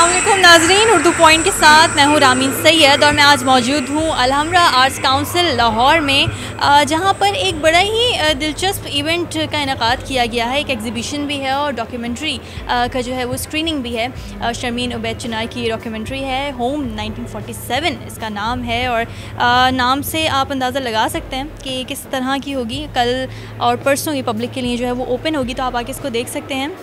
अस्सलामुअलैकुम नाजरीन, उर्दू पॉइंट के साथ मैं हूँ रामीन सैयद और मैं आज मौजूद हूँ अलहमरा आर्ट्स काउंसिल लाहौर में, जहाँ पर एक बड़ा ही दिलचस्प इवेंट का इनेकाद किया गया है। एक एग्ज़िबिशन भी है और डॉक्यूमेंट्री का जो है वो स्क्रीनिंग भी है। शर्मीन उबैद चिनाई की डॉक्यूमेंट्री है, होम 1947 इसका नाम है और नाम से आप अंदाज़ा लगा सकते हैं कि किस तरह की होगी। कल और परसों ये पब्लिक के लिए जो है वो ओपन होगी, तो आप आके इसको देख सकते हैं।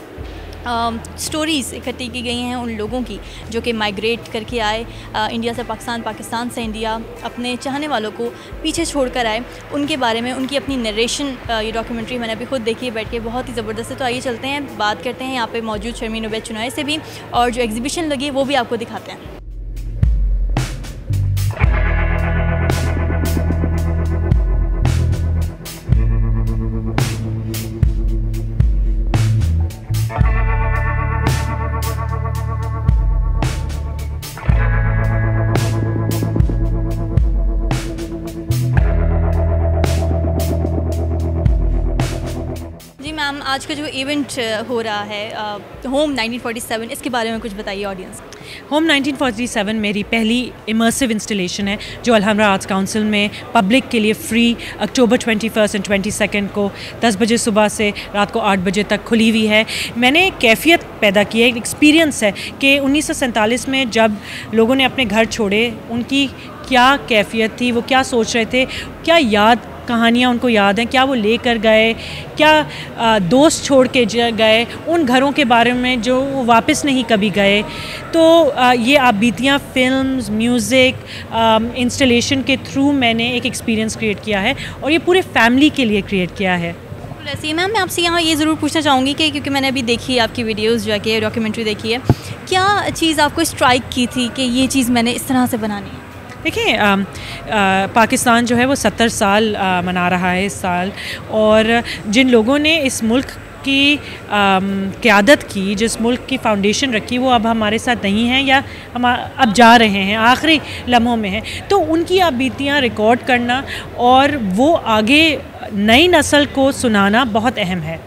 स्टोरीज़ इकट्ठी की गई हैं उन लोगों की जो कि माइग्रेट करके आए इंडिया से पाकिस्तान, पाकिस्तान से इंडिया, अपने चाहने वालों को पीछे छोड़कर आए, उनके बारे में उनकी अपनी नरेशन। ये डॉक्यूमेंट्री मैंने अभी खुद देखी है बैठ के, बहुत ही ज़बरदस्त है। तो आइए चलते हैं, बात करते हैं यहाँ पे मौजूद शर्मीन उबैद चिनाई से भी, और जो एग्जीबिशन लगी है वो भी आपको दिखाते हैं। मैम, आज का जो इवेंट हो रहा है होम 1947, इसके बारे में कुछ बताइए ऑडियंस। होम 1947 मेरी पहली इमर्सिव इंस्टॉलेशन है जो अलहमरा आर्ट्स काउंसिल में पब्लिक के लिए फ्री अक्टूबर 21 एंड 22 को 10 बजे सुबह से रात को 8 बजे तक खुली हुई है। मैंने कैफियत पैदा की है, एक एक्सपीरियंस है कि 1947 में जब लोगों ने अपने घर छोड़े, उनकी क्या कैफियत थी, वो क्या सोच रहे थे, क्या याद कहानियाँ उनको याद हैं, क्या वो लेकर गए, क्या दोस्त छोड़ के गए, उन घरों के बारे में जो वो वापस नहीं कभी गए। तो ये आप बीतियाँ फिल्म्स, म्यूज़िक, इंस्टॉलेशन के थ्रू मैंने एक एक्सपीरियंस क्रिएट किया है और ये पूरे फैमिली के लिए क्रिएट किया है। वैसे ही मैम, मैं आपसे यहाँ ये ज़रूर पूछना चाहूँगी कि क्योंकि मैंने अभी देखी है आपकी वीडियोज़, जाके डॉक्यूमेंट्री देखी है, क्या चीज़ आपको स्ट्राइक की थी कि ये चीज़ मैंने इस तरह से बनानी है? देखिए, पाकिस्तान जो है वो 70 साल मना रहा है इस साल, और जिन लोगों ने इस मुल्क की क़यादत की, जिस मुल्क की फाउंडेशन रखी, वो अब हमारे साथ नहीं हैं या हम अब जा रहे हैं, आखिरी लम्हों में हैं। तो उनकी आप बीतियाँ रिकॉर्ड करना और वो आगे नई नस्ल को सुनाना बहुत अहम है।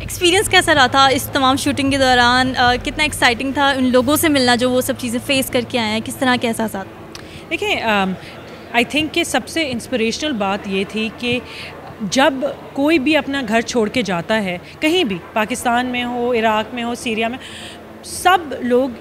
एक्सपीरियंस कैसा रहा था इस तमाम शूटिंग के दौरान? कितना एक्साइटिंग था उन लोगों से मिलना जो वो सब चीज़ें फ़ेस करके आए हैं, किस तरह के एहसास? देखिए, आई थिंक कि सबसे इंस्पिरेशनल बात ये थी कि जब कोई भी अपना घर छोड़ के जाता है, कहीं भी, पाकिस्तान में हो, इराक़ में हो, सीरिया में, सब लोग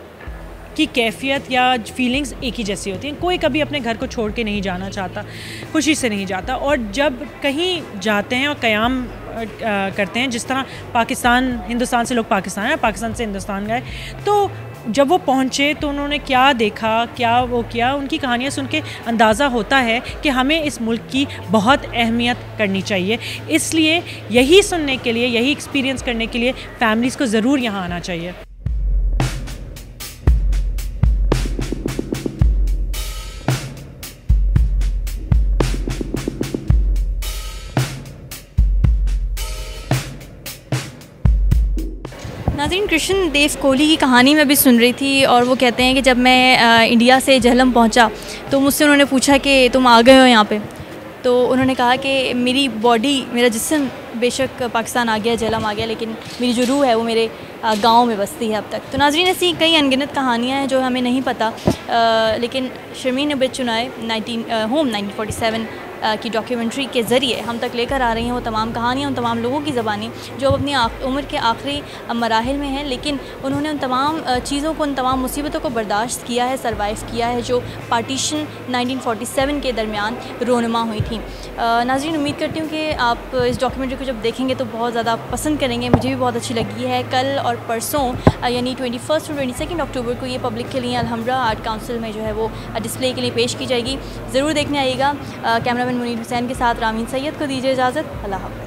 की कैफियत या फीलिंग्स एक ही जैसी होती हैं। कोई कभी अपने घर को छोड़ के नहीं जाना चाहता, खुशी से नहीं जाता। और जब कहीं जाते हैं और क़याम करते हैं, जिस तरह पाकिस्तान, हिंदुस्तान से लोग पाकिस्तान आए, पाकिस्तान से हिंदुस्तान गए, तो जब वो पहुँचे तो उन्होंने क्या देखा, क्या वो किया, उनकी कहानियाँ सुन के अंदाज़ा होता है कि हमें इस मुल्क की बहुत अहमियत करनी चाहिए। इसलिए यही सुनने के लिए, यही एक्सपीरियंस करने के लिए फैमिलीज़ को ज़रूर यहाँ आना चाहिए। नाज़रीन, कृष्ण देव कोहली की कहानी मैं भी सुन रही थी और वो कहते हैं कि जब मैं इंडिया से जहलम पहुंचा तो मुझसे उन्होंने पूछा कि तुम आ गए हो यहाँ पे, तो उन्होंने कहा कि मेरी बॉडी, मेरा जिस्म बेशक पाकिस्तान आ गया, जहलम आ गया, लेकिन मेरी जो रूह है वो मेरे गांव में बसती है अब तक। तो नाज़रीन, ऐसी कई अनगिनत कहानियाँ हैं जो हमें नहीं पता, लेकिन शर्मीन उबैद चिनाई होम 1947 की डॉक्यूमेंट्री के ज़रिए हम तक लेकर आ रही हैं वो तमाम कहानियाँ उन तमाम लोगों की ज़बानी जो अपनी उम्र के आखिरी मराहिल में हैं, लेकिन उन्होंने उन तमाम चीज़ों को, उन तमाम मुसीबतों को बर्दाश्त किया है, सर्वाइव किया है, जो पार्टीशन 1947 के दरमियान रोनुमा हुई थी। नाज़रीन, उम्मीद करती हूँ कि आप इस डॉक्यूमेंट्री को जब देखेंगे तो बहुत ज़्यादा पसंद करेंगे। मुझे भी बहुत अच्छी लगी है। कल और परसों यानी 21 और 22 अक्टूबर को ये पब्लिक के लिए अलहमरा आर्ट काउंसिल में जो है वो डिस्प्ले के लिए पेश की जाएगी। ज़रूर देखने आइएगा। कैमरामैन मुनीर हुसैन के साथ रामीन सैयद को दीजिए इजाज़त। अल्लाह हाफ़िज़।